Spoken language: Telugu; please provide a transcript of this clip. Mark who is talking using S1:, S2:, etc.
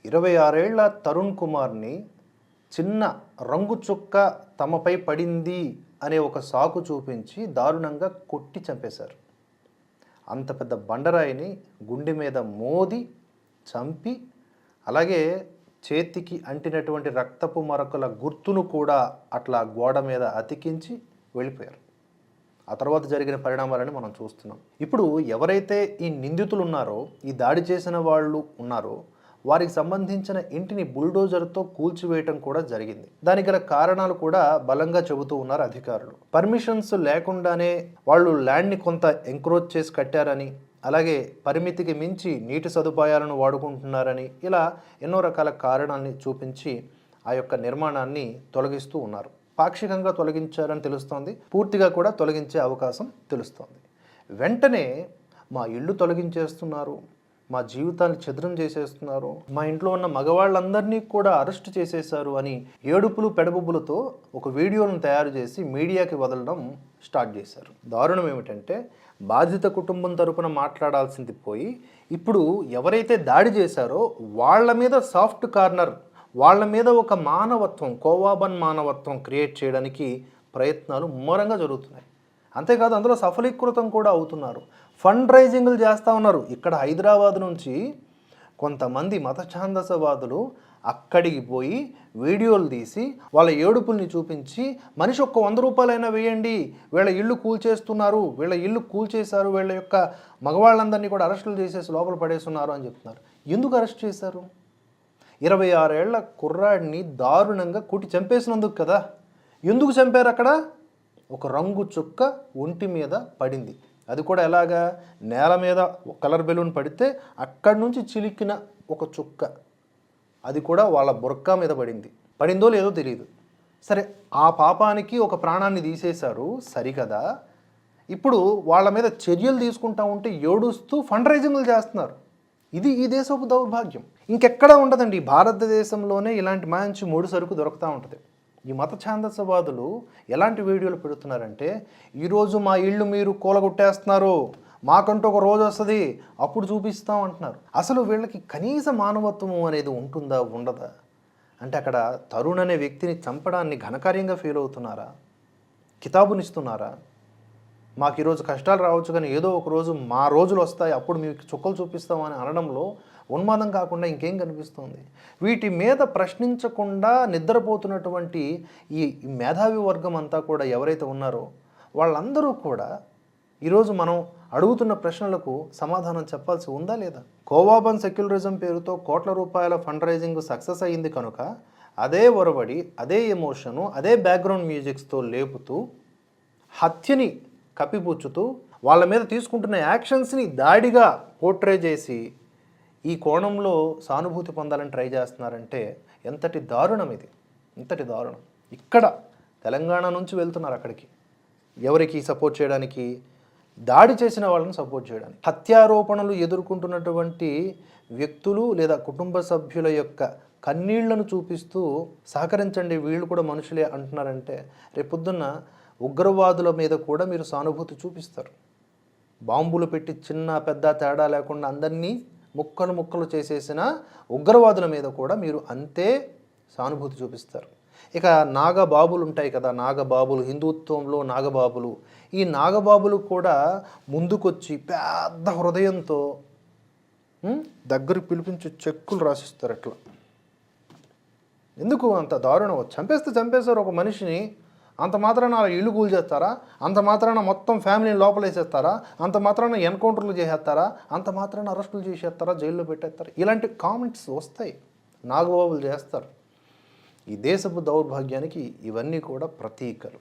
S1: 26 ఏళ్ల తరుణ్ కుమార్ని చిన్న రంగు చుక్క తమపై పడింది అనే ఒక సాకు చూపించి దారుణంగా కొట్టి చంపేశారు. అంత పెద్ద బండరాయిని గుండె మీద మోది చంపి అలాగే చేతికి అంటినటువంటి రక్తపు మరకల గుర్తును కూడా అట్లా గోడ మీద అతికించి వెళ్ళిపోయారు. ఆ తర్వాత జరిగిన పరిణామాలని మనం చూస్తున్నాం. ఇప్పుడు ఎవరైతే ఈ నిందితులు ఉన్నారో, ఈ దాడి చేసిన వాళ్ళు ఉన్నారో, వారికి సంబంధించిన ఇంటిని బుల్డోజర్తో కూల్చివేయటం కూడా జరిగింది. దానికి గల కారణాలు కూడా బలంగా చెబుతూ ఉన్నారు అధికారులు. పర్మిషన్స్ లేకుండానే వాళ్ళు ల్యాండ్ని కొంత ఎంక్రోచ్ చేసి కట్టారని, అలాగే పరిమితికి మించి నీటి సదుపాయాలను వాడుకుంటున్నారని, ఇలా ఎన్నో రకాల కారణాలని చూపించి ఆ యొక్క నిర్మాణాన్ని తొలగిస్తూ ఉన్నారు. పాక్షికంగా తొలగించారని తెలుస్తోంది, పూర్తిగా కూడా తొలగించే అవకాశం తెలుస్తోంది. వెంటనే మా ఇల్లు తొలగించేస్తున్నారు, మా జీవితాన్ని ఛిద్రం చేసేస్తున్నారు, మా ఇంట్లో ఉన్న మగవాళ్ళందరినీ కూడా అరెస్ట్ చేసేశారు అని ఏడుపులు పెడబొబ్బులతో ఒక వీడియోను తయారు చేసి మీడియాకి వదలడం స్టార్ట్ చేశారు. దారుణం ఏమిటంటే బాధిత కుటుంబం తరపున మాట్లాడాల్సింది పోయి ఇప్పుడు ఎవరైతే దాడి చేశారో వాళ్ళ మీద సాఫ్ట్ కార్నర్, వాళ్ళ మీద ఒక మానవత్వం, కోవాబన్ మానవత్వం క్రియేట్ చేయడానికి ప్రయత్నాలు ముమ్మరంగా జరుగుతున్నాయి. అంతేకాదు అందులో సఫలీకృతం కూడా అవుతున్నారు. ఫండ్ రైజింగ్లు చేస్తూ ఉన్నారు. ఇక్కడ హైదరాబాద్ నుంచి కొంతమంది మత ఛాందసవాదులు అక్కడికి పోయి వీడియోలు తీసి వాళ్ళ ఏడుపుల్ని చూపించి మనిషి ఒక్క 100 రూపాయలైనా వేయండి, వీళ్ళ ఇల్లు కూల్చేస్తున్నారు, వీళ్ళ ఇల్లు కూల్చేశారు, వీళ్ళ యొక్క మగవాళ్ళందరినీ కూడా అరెస్టులు చేసేసి లోపల పడేస్తున్నారు అని చెప్తున్నారు. ఎందుకు అరెస్ట్ చేశారు? 26 ఏళ్ల కుర్రాడిని దారుణంగా కుట్టి చంపేసినందుకు కదా. ఎందుకు చంపారు? అక్కడ ఒక రంగు చుక్క ఒంటి మీద పడింది. అది కూడా ఎలాగా, నేల మీద కలర్ బెలూన్ పడితే అక్కడి నుంచి చిలికిన ఒక చుక్క, అది కూడా వాళ్ళ బుర్కా మీద పడింది. పడిందో లేదో తెలియదు. సరే, ఆ పాపానికి ఒక ప్రాణాన్ని తీసేశారు సరికదా. ఇప్పుడు వాళ్ళ మీద చర్యలు తీసుకుంటా ఉంటే ఏడుస్తూ ఫండ్ రైజింగ్లు చేస్తున్నారు. ఇది ఈ దేశపు దౌర్భాగ్యం. ఇంకెక్కడా ఉండదండి. భారతదేశంలోనే ఇలాంటి మంచి ముడి సరుకు దొరుకుతూ ఉంటుంది. ఈ మత ఛాందసవాదులు ఎలాంటి వీడియోలు పెడుతున్నారంటే, ఈరోజు మా ఇళ్ళు మీరు కూలగొట్టేస్తున్నారు, మాకంటూ ఒక రోజు వస్తుంది అప్పుడు చూపిస్తాం అంటున్నారు. అసలు వీళ్ళకి కనీస మానవత్వం అనేది ఉంటుందా, ఉండదా? అంటే అక్కడ తరుణ్ అనే వ్యక్తిని చంపడాన్ని ఘనకార్యంగా ఫీల్ అవుతున్నారా? కితాబునిస్తున్నారా? మాకు ఈరోజు కష్టాలు రావచ్చు కానీ ఏదో ఒక రోజు మా రోజులు వస్తాయి, అప్పుడు మీకు చుక్కలు చూపిస్తామని అనడంలో ఉన్మాదం కాకుండా ఇంకేం కనిపిస్తుంది? వీటి మీద ప్రశ్నించకుండా నిద్రపోతున్నటువంటి ఈ మేధావి వర్గం అంతా కూడా ఎవరైతే ఉన్నారో వాళ్ళందరూ కూడా ఈరోజు మనం అడుగుతున్న ప్రశ్నలకు సమాధానం చెప్పాల్సి ఉందా లేదా? కోవాబన్ సెక్యులరిజం పేరుతో కోట్ల రూపాయల ఫండ్ రైజింగ్ సక్సెస్ అయ్యింది కనుక అదే ఒరవడి, అదే ఎమోషను, అదే బ్యాక్గ్రౌండ్ మ్యూజిక్స్తో లేపుతూ హత్యని కప్పిపుచ్చుతూ వాళ్ళ మీద తీసుకుంటున్న యాక్షన్స్ని దాడిగా పోర్ట్రే చేసి ఈ కోణంలో సానుభూతి పొందాలని ట్రై చేస్తున్నారంటే ఎంతటి దారుణం ఇది, ఎంతటి దారుణం. ఇక్కడ తెలంగాణ నుంచి వెళ్తున్నారు అక్కడికి. ఎవరికి సపోర్ట్ చేయడానికి? దాడి చేసిన వాళ్ళని సపోర్ట్ చేయడానికి. హత్యారోపణలు ఎదుర్కొంటున్నటువంటి వ్యక్తులు లేదా కుటుంబ సభ్యుల యొక్క కన్నీళ్లను చూపిస్తూ సహకరించండి, వీళ్ళు కూడా మనుషులే అంటున్నారంటే రేపొద్దున్న ఉగ్రవాదుల మీద కూడా మీరు సానుభూతి చూపిస్తారు. బాంబులు పెట్టి చిన్న పెద్ద తేడా లేకుండా అందరినీ ముక్కలు ముక్కలు చేసేసిన ఉగ్రవాదుల మీద కూడా మీరు అంతే సానుభూతి చూపిస్తారు. ఇక నాగబాబులు ఉంటాయి కదా, నాగబాబులు, హిందుత్వంలో నాగబాబులు. ఈ నాగబాబులు కూడా ముందుకొచ్చి పెద్ద హృదయంతో దగ్గరికి పిలిపించి చెక్కులు రాసిస్తారు. అట్లా ఎందుకు అంత దారుణం? చంపేశారు ఒక మనిషిని, అంత మాత్రాన ఇల్లు కూల్ చేస్తారా? అంత మాత్రాన మొత్తం ఫ్యామిలీని లోపలేసేస్తారా? అంత మాత్రాన ఎన్కౌంటర్లు చేసేస్తారా? అంత మాత్రాన అరెస్టులు చేసేస్తారా? జైల్లో పెట్టేస్తారా? ఇలాంటి కామెంట్స్ వస్తాయి, నాగబాబులు చేస్తారు. ఈ దేశపు దౌర్భాగ్యానికి ఇవన్నీ కూడా ప్రతీకలు.